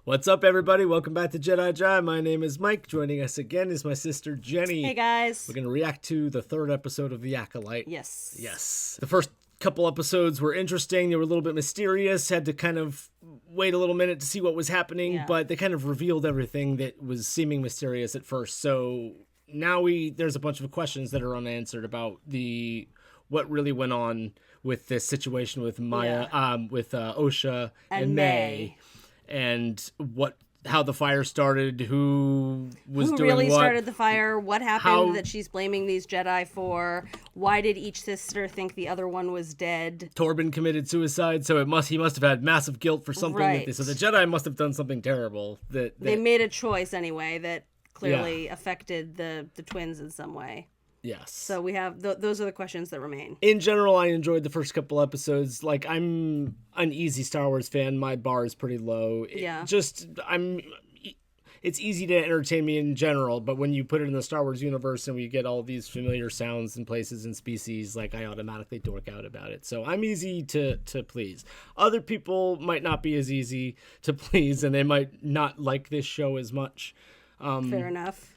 What's up, everybody? Welcome back to Jedi Jive. My name is Mike. Joining us again is my sister Jenny. Hey, guys. We're going to react to the third episode of The Acolyte. Yes. The first couple episodes were interesting. They were a little bit mysterious. Had to kind of wait a little minute to see what was happening, but they kind of revealed everything that was seeming mysterious at first. So now there's a bunch of questions that are unanswered about what really went on with this situation with Maya, with Osha and May. And how the fire started, who really started the fire, what happened that she's blaming these Jedi for, why did each sister think the other one was dead? Torben committed suicide, so he must have had massive guilt for something. Right. So the Jedi must have done something terrible. They made a choice anyway that clearly affected the twins in some way. Yes. So we have those are the questions that remain. In general, I enjoyed the first couple episodes. Like, I'm an easy Star Wars fan. My bar is pretty low. Yeah. It's easy to entertain me in general, but when you put it in the Star Wars universe and we get all these familiar sounds and places and species, like, I automatically dork out about it. So I'm easy to please. Other people might not be as easy to please, and they might not like this show as much. Fair enough.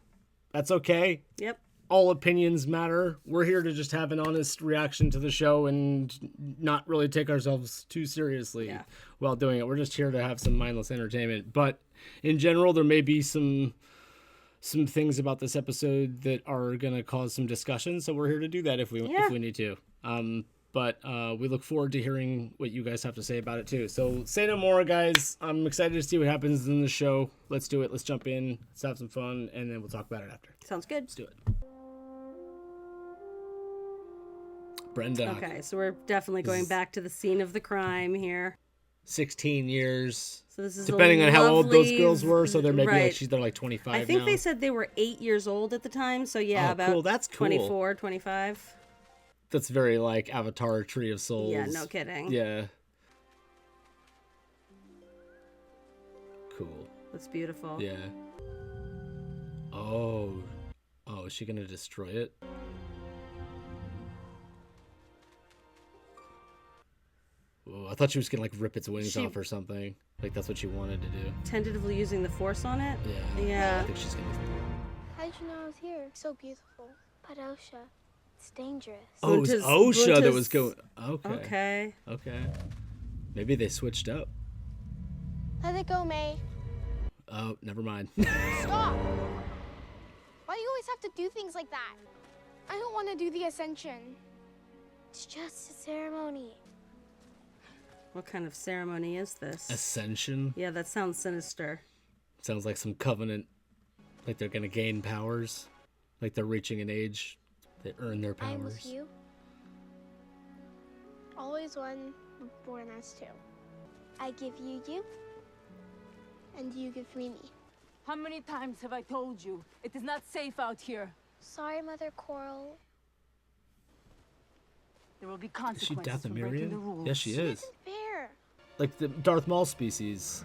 That's okay. Yep. All opinions matter. We're here to just have an honest reaction to the show and not really take ourselves too seriously while doing it. We're just here to have some mindless entertainment. But in general, there may be some things about this episode that are going to cause some discussion. So we're here to do that if we need to. But we look forward to hearing what you guys have to say about it too. So say no more, guys. I'm excited to see what happens in the show. Let's do it. Let's jump in. Let's have some fun, and then we'll talk about it after. Sounds good. Let's do it. Brenda. Okay, so we're definitely going back to the scene of the crime here. 16 years. So this is depending on how old those girls were. So they're maybe they're like 25 now. I think they said they were 8 years old at the time. So about cool. That's cool. 24, 25. That's very like Avatar Tree of Souls. Yeah, no kidding. Yeah. Cool. That's beautiful. Yeah. Oh, is she gonna destroy it? Oh, I thought she was gonna like rip its wings off or something. Like that's what she wanted to do. Tentatively using the Force on it? Yeah. I think she's gonna. How did you know I was here? So beautiful. But Osha, it's dangerous. Oh, it was Osha that was going. Okay. Maybe they switched up. Let it go, May. Oh, never mind. Stop! Why do you always have to do things like that? I don't want to do the ascension. It's just a ceremony. What kind of ceremony is this? Ascension? Yeah, that sounds sinister. Sounds like some covenant. Like they're gonna gain powers. Like they're reaching an age. They earn their powers. I am with you. Always one, born as two. I give you you, and you give me me. How many times have I told you? It is not safe out here. Sorry, Mother Coral. There will be Is she consequences for breaking the Dathomirian? rules. Yes, she is. Isn't fair. Like the Darth Maul species.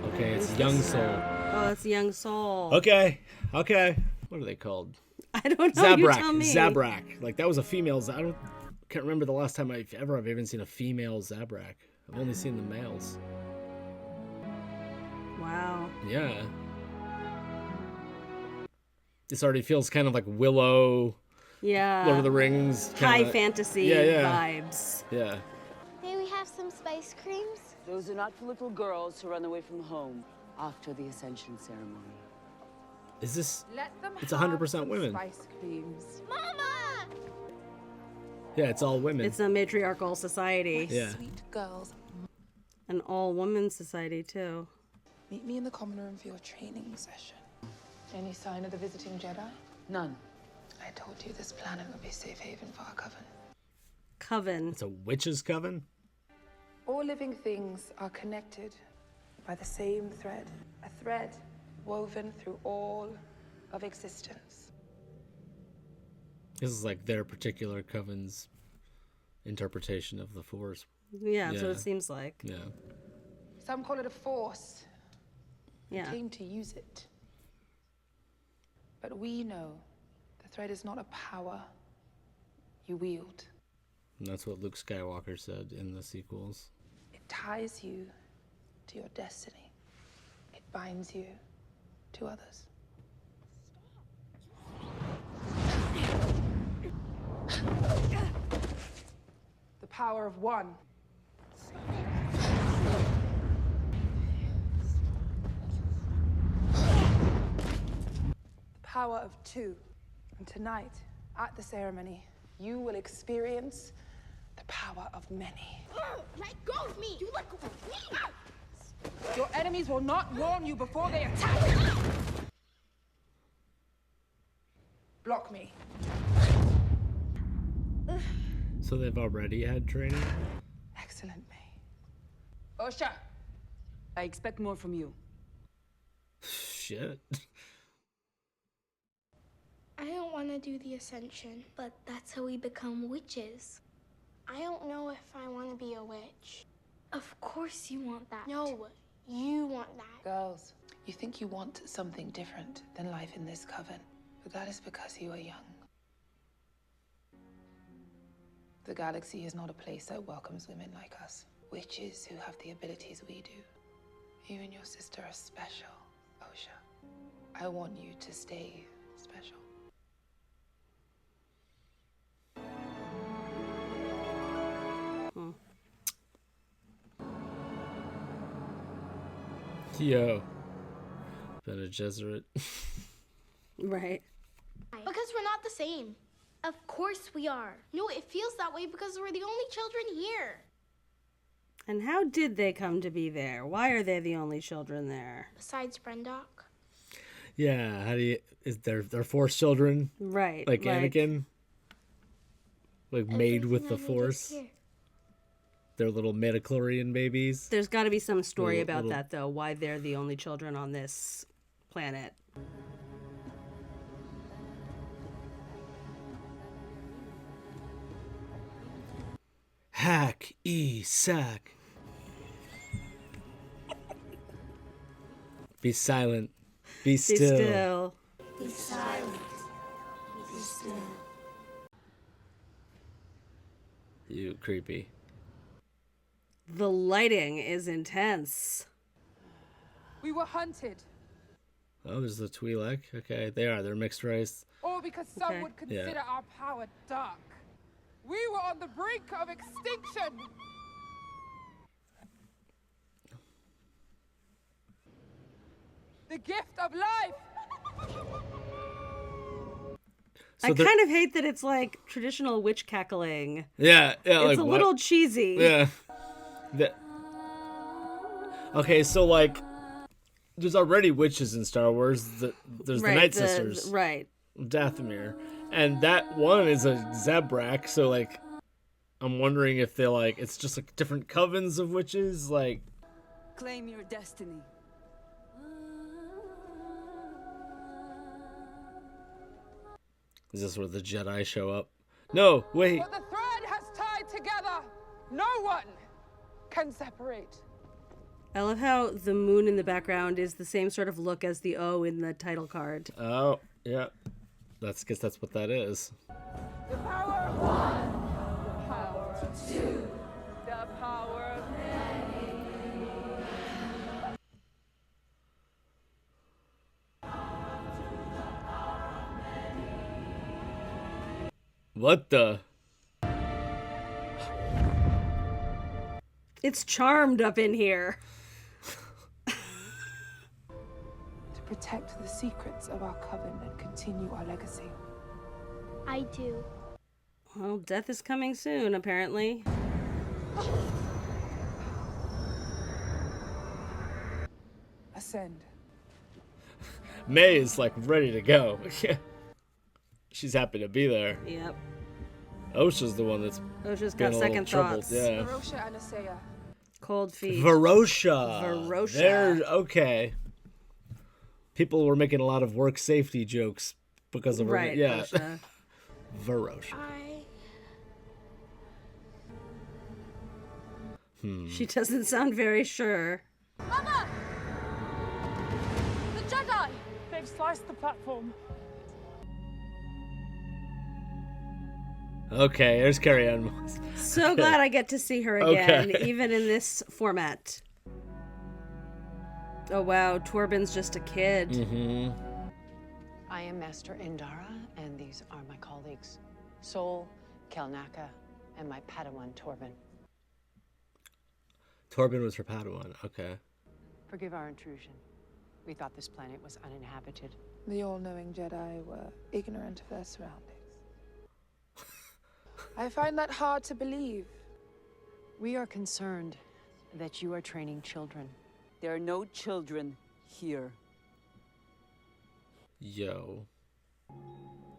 Okay, it's Young Soul. Oh, it's Young Soul. Okay. What are they called? I don't know. You tell me. Zabrak. Like that was a female. Can't remember the last time I've even seen a female Zabrak. I've only seen the males. Wow. Yeah. This already feels kind of like Willow. Yeah. Lord of the Rings. High fantasy vibes. Yeah. May we have some spice creams? Those are not for little girls who run away from home after the ascension ceremony. Is this? Let them It's 100% women. Spice creams. Mama! Yeah, it's all women. It's a matriarchal society. Yeah. Sweet girls, An all-woman society, too. meet me in the common room for your training session. Any sign of the visiting Jedi? None. I told you this planet would be safe haven for our coven. Coven. It's a witch's coven? All living things are connected by the same thread. A thread woven through all of existence. This is like their particular coven's interpretation of the Force. Yeah, that's what it seems like. Yeah. Some call it a force. Yeah. Came to use it. But we know the thread is not a power you wield. And that's what Luke Skywalker said in the sequels. It ties you to your destiny. It binds you to others. The power of one. The power of two. And tonight, at the ceremony, you will experience the power of many. Let go of me! You let go of me! Your enemies will not warn you before they attack. Block me. So they've already had training? Excellent, May. Osha, I expect more from you. Shit. I don't want to do the ascension, but that's how we become witches. I don't know if I want to be a witch. Of course you want that. No, you want that. Girls, you think you want something different than life in this coven, but that is because you are young. The galaxy is not a place that welcomes women like us. Witches who have the abilities we do. You and your sister are special, Osha. I want you to stay special. Yo. Been a Jesuit. Right. Because we're not the same. Of course we are. No, it feels that way because we're the only children here. And how did they come to be there? Why are they the only children there? Besides Brendock. Yeah, how do you... Is there Force children? Right. Like Anakin? Like made with the Everything I need is Force? here. They're little midichlorian babies? There's got to be some story Little- about little- that, though. Why they're the only children on this planet. Hack, sack. Be silent. Be Be still. still. Be silent. Be still. You creepy. The lighting is intense. We were hunted, Oh, there's the Twi'lek. Okay, they are. They're mixed race. or because some Okay. would consider our power dark. We were on the brink of extinction. The gift of life. So I they're- kind of hate that it's like traditional witch cackling. Yeah, It's like a what? little cheesy. Yeah. Okay, so like, there's already witches in Star Wars. There's the Night Sisters, Right. Dathomir, and that one is a Zabrak. So like, I'm wondering if they like it's just like different covens of witches. Like, Claim your destiny. is this where the Jedi show up? No, wait. What the thread has tied together, no one can separate. I love how the moon in the background is the same sort of look as the O in the title card. Oh, yeah. Guess that's what that is. The power of one. The power of two. The power of What the? It's charmed up in here. to protect the secrets of our coven and continue our legacy. I do. Well, death is coming soon, apparently. Ascend. May is like ready to go. She's happy to be there. Yep. Osha's the one that's Osha's been got a little second troubled. thoughts. Yeah. Verosha and Asaya. Cold feet. Verosha. Verosha. There, okay. People were making a lot of work safety jokes because of her. Right, Yeah. Osha. Verosha. She doesn't sound very sure. Mama! The Jedi! They've sliced the platform. Okay, there's Carrie-Anne Moss. So glad I get to see her again, even in this format. Oh wow, Torben's just a kid. Mm-hmm. I am Master Indara, and these are my colleagues, Sol, Kelnaka, and my Padawan, Torben. Torben was her Padawan, okay. Forgive our intrusion. We thought this planet was uninhabited. The all-knowing Jedi were ignorant of their surroundings. I find that hard to believe. We are concerned that you are training children. There are no children here. Yo.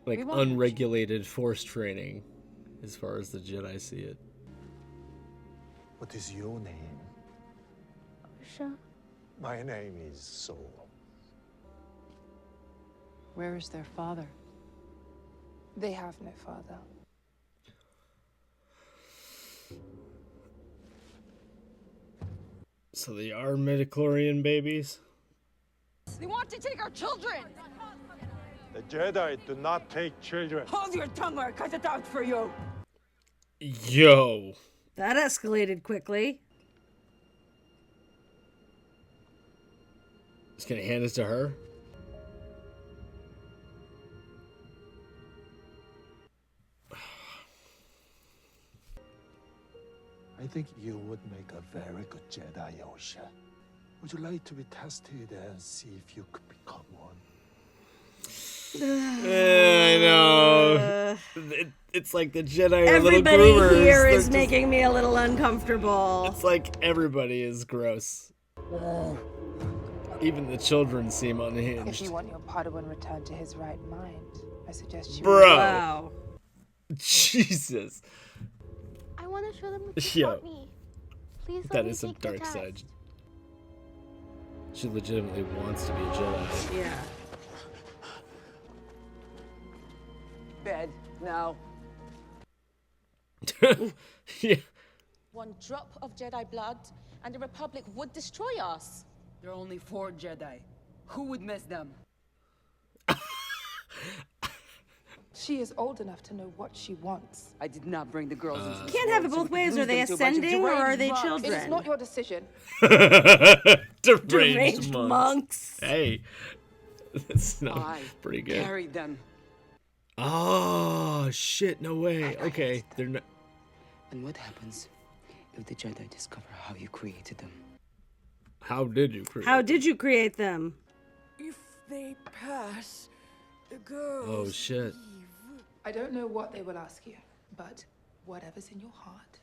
Like, We won't- unregulated force training, as far as the Jedi see it. What is your name? Osha. My name is Sol. Where is their father? They have no father. So they are midichlorian babies? They want to take our children! The Jedi do not take children. Hold your tongue or I cut it out for you! Yo. That escalated quickly. Just gonna hand this to her? I think you would make a very good Jedi, Osha. Would you like to be tested and see if you could become one? I know. It's like the Jedi are little Everybody groomers. here They're is just- making me a little uncomfortable. It's like everybody is gross. Even the children seem If unhinged. you want your Padawan returned to his right mind, I suggest you... Bro. Wow. Jesus. I want to show them what Yo. you taught me. Please let That me is some take the dark test. side. She legitimately wants to be a Jedi. Yeah. Bed, now. Yeah. One drop of Jedi blood, and the Republic would destroy us. There are only 4 Jedi. Who would miss them? She is old enough to know what she wants. I did not bring the girls into this Can't have it world so both we could ways. lose Are they them to a bunch of ascending or are deranged they monks. children? It is not your decision. Deranged monks. monks. Hey. That's not I pretty good. carried them. Oh, shit. No way. Okay. They're not. And what happens if the Jedi discover how you created them? How did you create? How did you create them? If they pass, the girls. Oh, shit. I don't know what they will ask you, but whatever's in your heart,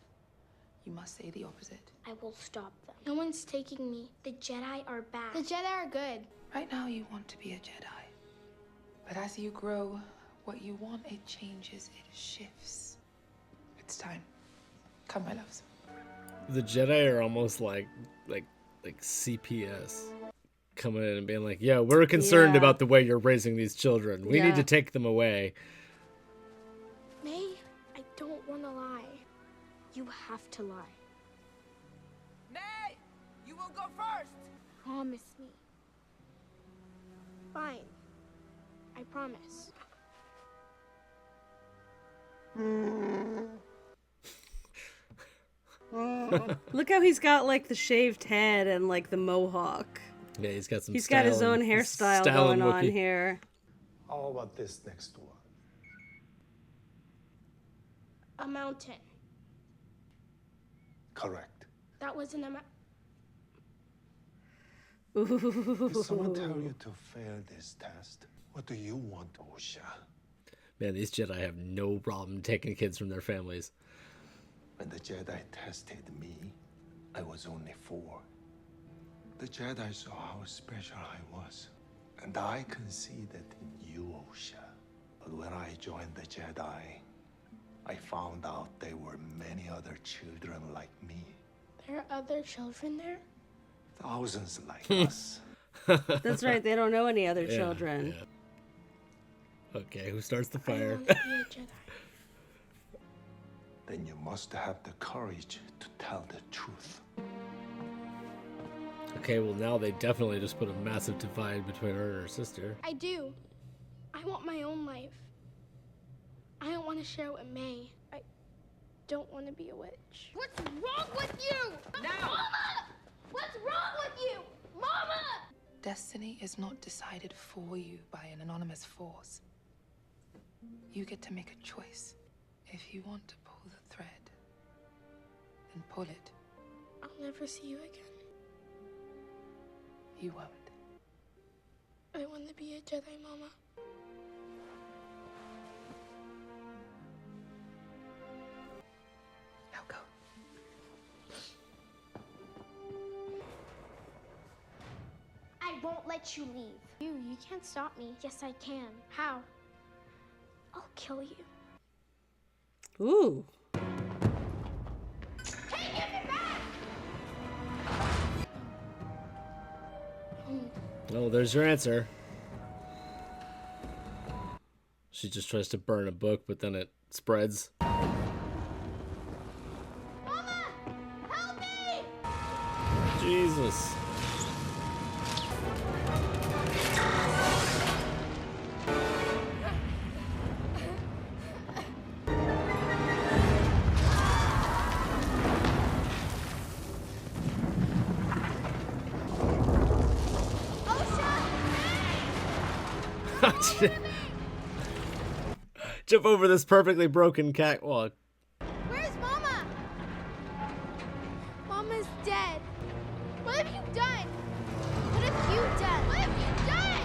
you must say the opposite. I will stop them. No one's taking me. The Jedi are bad. The Jedi are good. Right now you want to be a Jedi. But as you grow, what you want, it changes, it shifts. It's time. Come, my loves. The Jedi are almost like CPS. Coming in and being like, yeah, we're concerned Yeah. about the way you're raising these children. We Yeah. need to take them away. May, I don't want to lie. You have to lie. Nay! You will go first! Promise me. Fine. I promise. Look how he's got like the shaved head and like the mohawk. Yeah, he's got some He's got his own styling- hairstyle styling going on Wookiee. here. How about this next one? A mountain. Correct. That wasn't a Did someone tell you to fail this test? What do you want, Osha? Man, these Jedi have no problem taking kids from their families. When the Jedi tested me, I was only 4. The Jedi saw how special I was, and I can see that in you, Osha. But when I joined the Jedi, I found out there were many other children like me. There are other children there? Thousands like us. That's right, they don't know any other Yeah, children. yeah. Okay, who starts the I fire? want to be a Jedi. Then you must have the courage to tell the truth. Okay, well now they definitely just put a massive divide between her and her sister. I do. I want my own life. I don't want to share it with May. I don't want to be a witch. What's wrong with you? Now! Mama! What's wrong with you? Mama! Destiny is not decided for you by an anonymous force. You get to make a choice. If you want to pull the thread, then pull it. I'll never see you again. You won't. I want to be a Jedi, Mama. Now go. I won't let you leave. You can't stop me. Yes, I can. How? I'll kill you. Ooh. Hey, give it back! Oh, there's your answer. She just tries to burn a book, but then it spreads. Mama! Help me! Jesus. Jump over this perfectly broken catwalk. Where's Mama? Mama's dead. What have you done? What have you done? What have you done?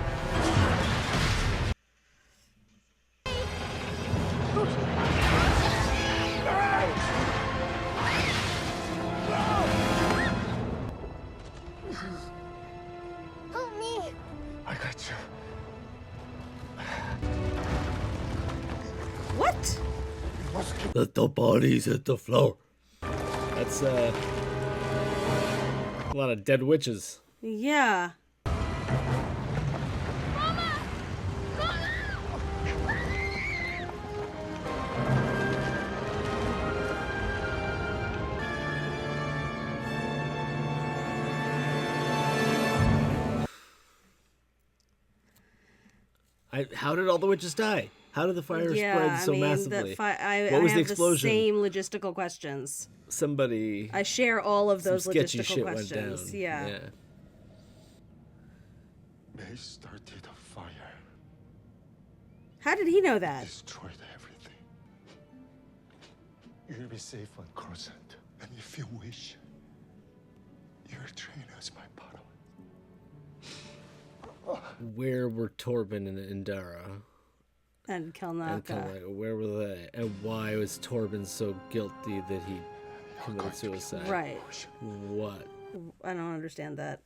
Help me. I got you. What? Let the bodies hit the floor. That's a lot of dead witches. Yeah. How did all the witches die? How did the fire spread so massively? I What was have the explosion? the same logistical questions. Somebody. I share all of those some sketchy logistical shit questions. went down. Yeah. They started a fire. How did he know that? Destroyed everything. You'll be safe on Coruscant. And if you wish, you're trained as my Padawan. Where were Torben and Indara? And Kelnaka. Where were they? And why was Torben so guilty that he committed suicide? Right. What? I don't understand that.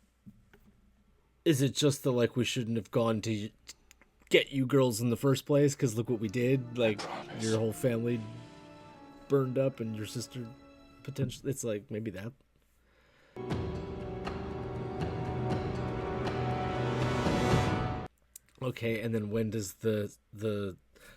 Is it just the, like, we shouldn't have gone to get you girls in the first place? Because look what we did. Like, your whole family burned up and your sister potentially... It's like, maybe that... Okay, and then when does the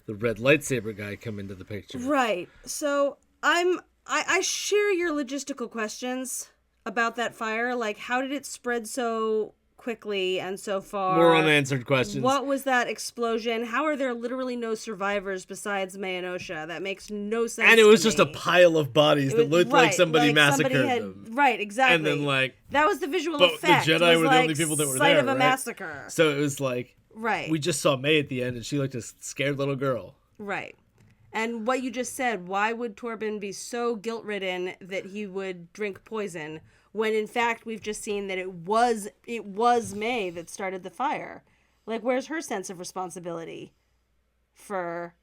red lightsaber guy come into the picture? Right. So I share your logistical questions about that fire. Like, how did it spread so quickly and so far? More unanswered questions. What was that explosion? How are there literally no survivors besides May and Osha? That makes no sense. And it was to just me. a pile of bodies that looked like somebody massacred them. Right, exactly. And then, like... That was the visual but effect. the Jedi was were the like only people that were site there, of a right? massacre. So it was like... Right. We just saw May at the end, and she looked a scared little girl. Right. And what you just said, why would Torben be so guilt-ridden that he would drink poison when, in fact, we've just seen that it was May that started the fire? Like, where's her sense of responsibility for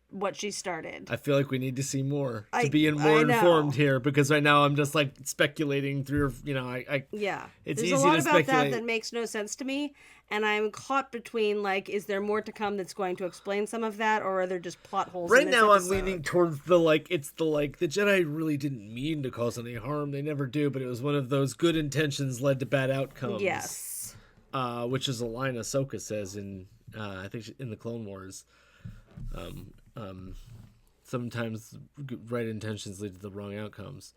what she started? I feel like we need to see more to be more informed here, because right now I'm just, like, speculating through, Yeah. It's There's easy a lot to about speculate. that makes no sense to me, and I'm caught between, like, is there more to come that's going to explain some of that, or are there just plot holes Right in this now episode? I'm leaning towards the Jedi really didn't mean to cause any harm. They never do, but it was one of those good intentions led to bad outcomes. Yes. Which is a line Ahsoka says in, I think in the Clone Wars. Sometimes right intentions lead to the wrong outcomes.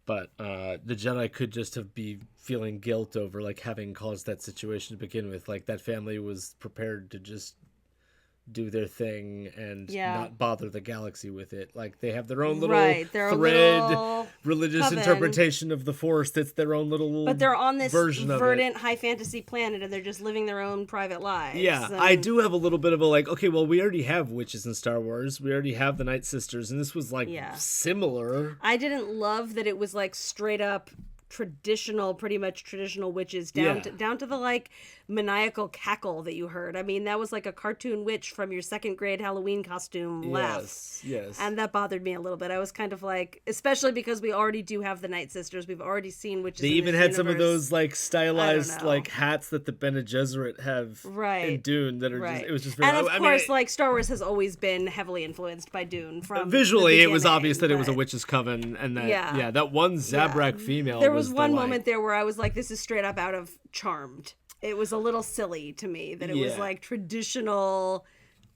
But the Jedi could just be feeling guilt over, like, having caused that situation to begin with. Like, that family was prepared to just do their thing and Yeah. not bother the galaxy with it. Like they have their own little Their thread little religious coven. interpretation of the Force that's their own little But they're on this version of it. verdant high fantasy planet and they're just living their own private lives. Yeah, And I do have a little bit of a like, okay, well, we already have witches in Star Wars. We already have the Night Sisters, and this was like similar. I didn't love that it was like straight up pretty much traditional witches down to the like maniacal cackle that you heard. I mean, that was like a cartoon witch from your second grade Halloween costume laugh. Yes. And that bothered me a little bit. I was kind of like, especially because we already do have the Night Sisters. We've already seen witches. They in even this had some of universe. those like stylized I don't know. like hats that the Bene Gesserit have in Dune that are just, it was just very, and of course, like Star Wars has always been heavily influenced by Dune. From visually, the it was beginning, obvious that it was a but- witch's coven, and that that one Zabrak female. There was one the, moment there where I was like, this is straight up out of Charmed. It was a little silly to me that it was like traditional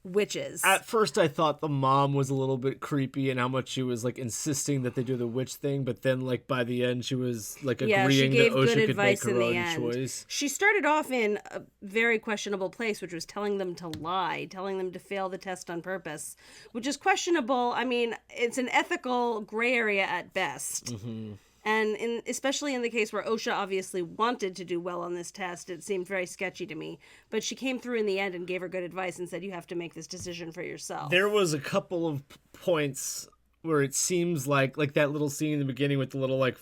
witches. At first, I thought the mom was a little bit creepy and how much she was like insisting that they do the witch thing, but then like by the end, she was like agreeing she gave that good Osha could make advice her in the own end. choice. She started off in a very questionable place, which was telling them to lie, telling them to fail the test on purpose, which is questionable. I mean, it's an ethical gray area at best. Mm-hmm. And especially in the case where Osha obviously wanted to do well on this test, it seemed very sketchy to me. But she came through in the end and gave her good advice and said, you have to make this decision for yourself. There was a couple of points where it seems like that little scene in the beginning with the little like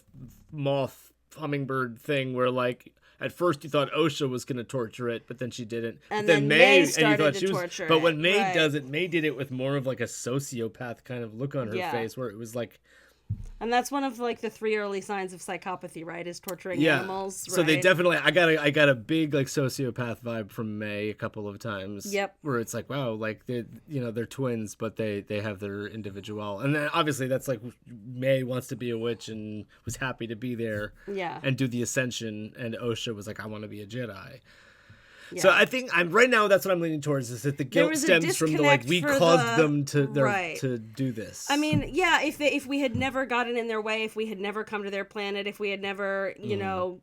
moth hummingbird thing where like at first you thought Osha was going to torture it, but then she didn't. And but then May and you thought started she to was, torture but it, when May right. does it, May did it with more of like a sociopath kind of look on her face where it was like. And that's one of like the 3 early signs of psychopathy, right? Is torturing animals. So they right? definitely, I got a big like sociopath vibe from May a couple of times. Yep. Where it's like, wow, like they're twins, but they have their individual, and then obviously that's like May wants to be a witch and was happy to be there. Yeah. And do the ascension, and Osha was like, I want to be a Jedi. Yeah. So I think right now that's what I'm leaning towards is that the guilt stems from the like we caused them to to do this. I mean, yeah, if we had never gotten in their way, if we had never come to their planet, if we had never, you know,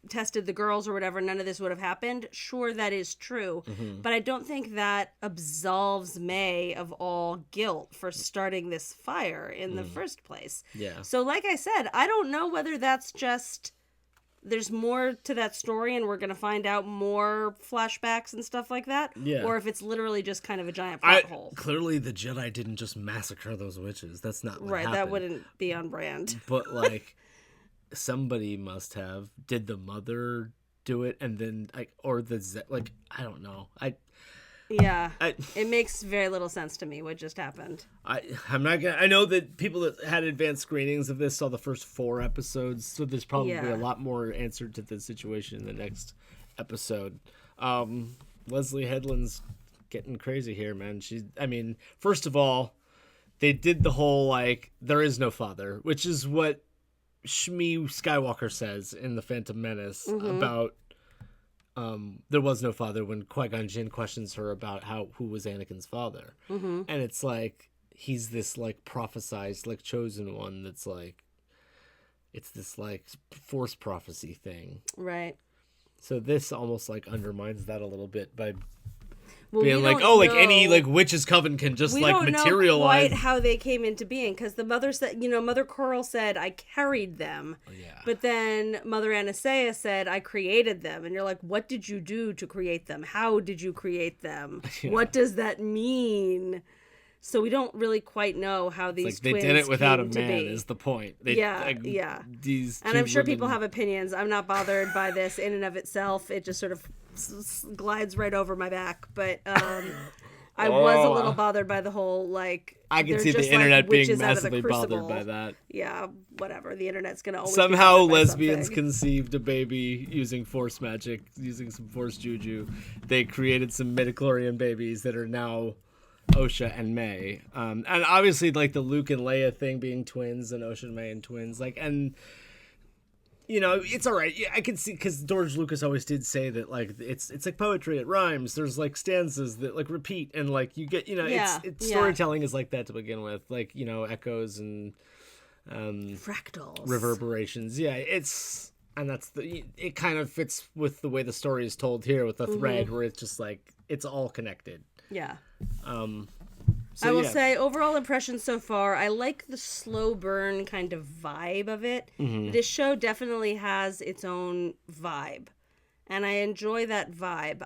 tested the girls or whatever, none of this would have happened. Sure, that is true. Mm-hmm. But I don't think that absolves May of all guilt for starting this fire in the first place. Yeah. So like I said, I don't know whether that's just there's more to that story and we're going to find out more flashbacks and stuff like that. Yeah. Or if it's literally just kind of a giant plot hole. Clearly the Jedi didn't just massacre those witches. That's not what happened. That wouldn't be on brand. But like somebody must have. Did the mother do it and then like or the like I don't know. It makes very little sense to me what just happened. I'm not gonna. I know that people that had advanced screenings of this saw the first 4 episodes, so there's probably a lot more answer to the situation in the next episode. Leslie Headland's getting crazy here, man. First of all, they did the whole like there is no father, which is what Shmi Skywalker says in The Phantom Menace about. There was no father when Qui-Gon Jinn questions her about who was Anakin's father. And it's like, he's this like prophesized, like chosen one that's like, it's this like force prophecy thing. Right. So this almost like undermines that a little bit by being like, oh, like any like witch's coven can just like materialize. We don't know quite how they came into being because the mother said, Mother Coral said, I carried them. Yeah. But then Mother Anastasia said, I created them. And you're like, what did you do to create them? How did you create them? Yeah. What does that mean? So we don't really quite know how these twins twins they did it without a came to man be. Is the point. These and I'm sure people have opinions. I'm not bothered by this in and of itself. It just sort of glides right over my back. But I was a little bothered by the whole like. I can see the internet being massively bothered by that. Yeah, whatever. The internet's gonna always somehow be lesbians something. Conceived a baby using force magic, using some force juju. They created some midichlorian babies that are now Osha and May, and obviously like the Luke and Leia thing being twins and Osha and May and twins, like, and it's all right. Yeah, I can see because George Lucas always did say that like it's like poetry, it rhymes. There's like stanzas that like repeat and like you get it's storytelling is like that to begin with, like echoes and fractals, reverberations. Yeah, and that's it kind of fits with the way the story is told here with the thread where it's just like it's all connected. Yeah. So, I will say, overall impressions so far, I like the slow burn kind of vibe of it. Mm-hmm. This show definitely has its own vibe. And I enjoy that vibe.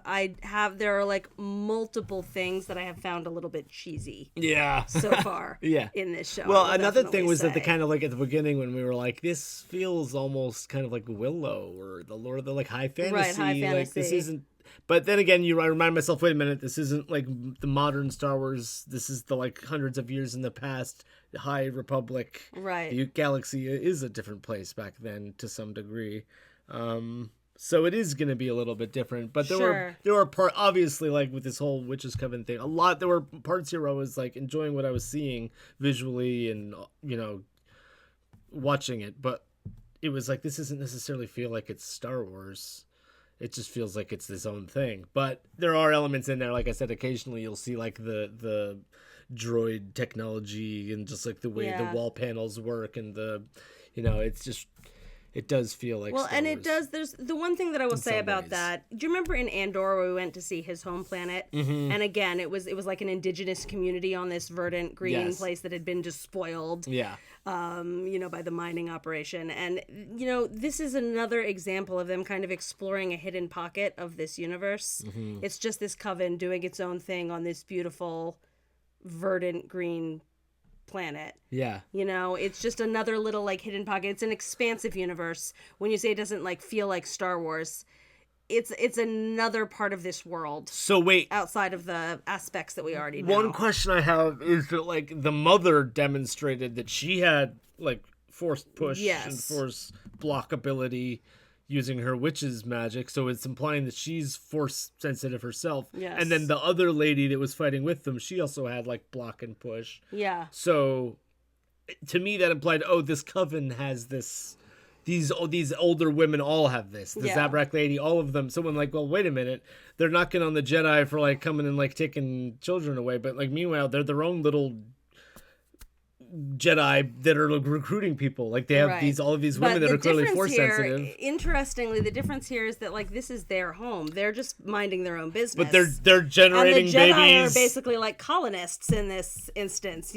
There are like multiple things that I have found a little bit cheesy. Yeah. So far. Yeah. In this show. Well, I'll another thing definitely was that the say. kind of like at the beginning when we were like, this feels almost kind of like Willow or the Lord of the like high fantasy. Right, high Like this fantasy. isn't. But then again, I remind myself, wait a minute, this isn't like the modern Star Wars. This is the like hundreds of years in the past, the High Republic. Right. The galaxy is a different place back then to some degree. So it is going to be a little bit different, but there were obviously like with this whole witches coven thing, there were parts here where I was like enjoying what I was seeing visually and watching it, but it was like this doesn't necessarily feel like it's Star Wars. It just feels like it's its own thing. But there are elements in there, like I said, occasionally you'll see like the droid technology and just like the way the wall panels work and it's just. It does feel like Star and Wars. it does. There's the one thing that I will say about that. Do you remember in Andor where we went to see his home planet? Mm-hmm. And again, it was like an indigenous community on this verdant green place that had been just spoiled. Yeah. By the mining operation. And this is another example of them kind of exploring a hidden pocket of this universe. Mm-hmm. It's just this coven doing its own thing on this beautiful verdant green planet. Yeah. It's just another little like hidden pocket. It's an expansive universe. When you say it doesn't like feel like Star Wars, it's another part of this world. So wait, outside of the aspects that we already know. One question I have is that like the mother demonstrated that she had like force push and force block ability using her witch's magic, so it's implying that she's force sensitive herself. Yes. And then the other lady that was fighting with them, she also had like block and push. Yeah. So to me that implied, this coven has this. These older women all have this. The Zabrak lady, all of them. So I'm like, well, wait a minute. They're knocking on the Jedi for like coming and like taking children away, but like meanwhile they're their own little Jedi that are like, recruiting people. Like they have all of these women that are clearly force sensitive. Interestingly, the difference here is that like this is their home. They're just minding their own business. But they're generating and the Jedi babies. are basically like colonists in this instance.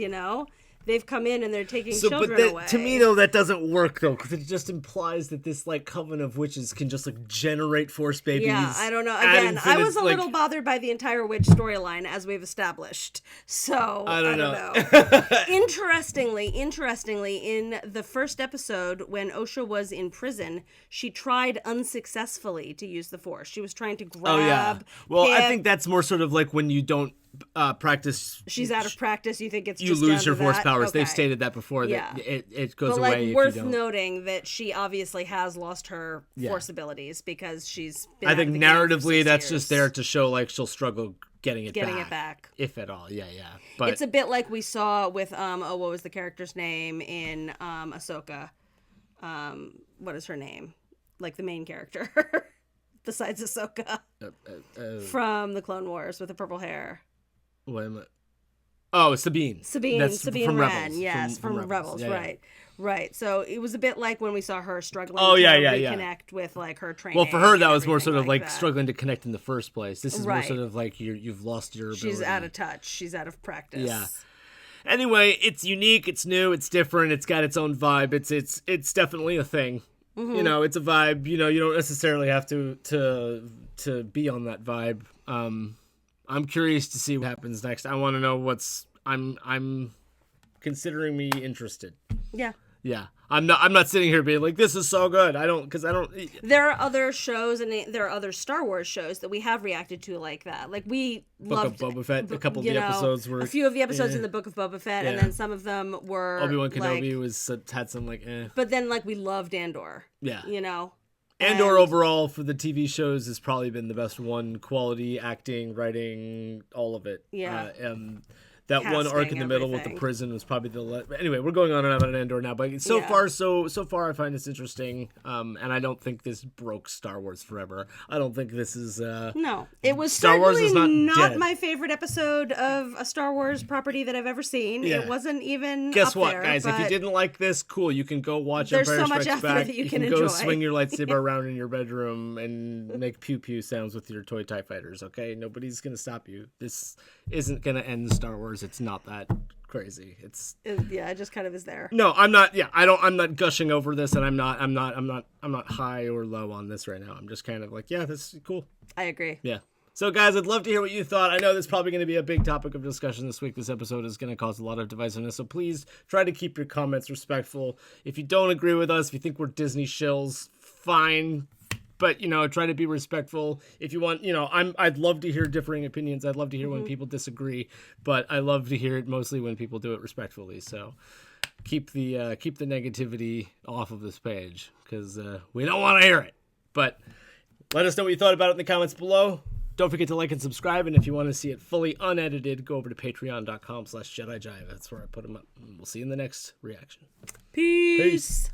They've come in and they're taking children away. To me, though, that doesn't work, though, because it just implies that this, like, coven of witches can just, like, generate force babies. Yeah, I don't know. Again, I was a little bothered by the entire witch storyline, as we've established. So, I don't know. Interestingly, in the first episode, when Osha was in prison, she tried unsuccessfully to use the force. She was trying to grab Well, I think that's more sort of like when you don't practice. She's out of practice. You think it's you just lose your force that? powers. Okay. They've stated that before. Yeah. That it goes but, away. Like, if worth you don't. noting that she obviously has lost her force abilities because she's been I out think of the game for narratively 6 that's years. just there to show like she'll struggle getting it back, if at all. Yeah. But it's a bit like we saw with what was the character's name in Ahsoka? What is her name? Like the main character besides Ahsoka from the Clone Wars with the purple hair. Wait a minute. Oh, Sabine. Sabine from Wren, Rebels. yes, from Rebels, Yeah. Right. So it was a bit like when we saw her struggling to reconnect with like her training. Well, for her that was more everything sort of like that. struggling to connect in the first place. This is more sort of like you've lost your ability. She's out of touch. She's out of practice. Yeah. Anyway, it's unique, it's new, it's different, it's got its own vibe. It's definitely a thing. Mm-hmm. It's a vibe. You don't necessarily have to be on that vibe. I'm curious to see what happens next. I want to know I'm considering me interested. Yeah. Yeah. I'm not sitting here being like, this is so good. I don't. There are other shows and there are other Star Wars shows that we have reacted to like that. Like we loved Book of Boba Fett. A couple of the episodes were a few of the episodes in the Book of Boba Fett, and then some of them were Obi-Wan Kenobi had some like. But then like we loved Andor. Yeah. Andor overall for the TV shows has probably been the best one. Quality, acting, writing, all of it. Yeah. That one arc casting, in the middle with the everything. prison was probably anyway, we're going on and on about Andor now, but so far I find this interesting, and I don't think this broke Star Wars forever. I don't think this is No, it was Star Wars certainly is not dead. my favorite episode of a Star Wars property that I've ever seen. Yeah. It wasn't even Guess up what, there, guys? If you but didn't like this, cool. You can go watch There's Empire so much Strikes out there Back. that you You can can go enjoy. swing your lightsaber around in your bedroom and make pew pew sounds with your toy TIE fighters. Okay, nobody's gonna stop you. This isn't gonna end Star Wars. It's not that crazy. yeah, it just kind of is there. No, I'm not. Yeah, I'm not gushing over this, and I'm not high or low on this right now. I'm just kind of like, yeah, this is cool. I agree. Yeah. So, guys, I'd love to hear what you thought. I know this is probably going to be a big topic of discussion this week. This episode is going to cause a lot of divisiveness, so please try to keep your comments respectful. If you don't agree with us, if you think we're Disney shills, fine. But, try to be respectful. If you want, I'd love to hear differing opinions. I'd love to hear when people disagree, but I love to hear it mostly when people do it respectfully. So keep the negativity off of this page, because we don't want to hear it. But let us know what you thought about it in the comments below. Don't forget to like and subscribe, and if you want to see it fully unedited, go over to patreon.com/JediJive. That's where I put them up. We'll see you in the next reaction. Peace. Peace.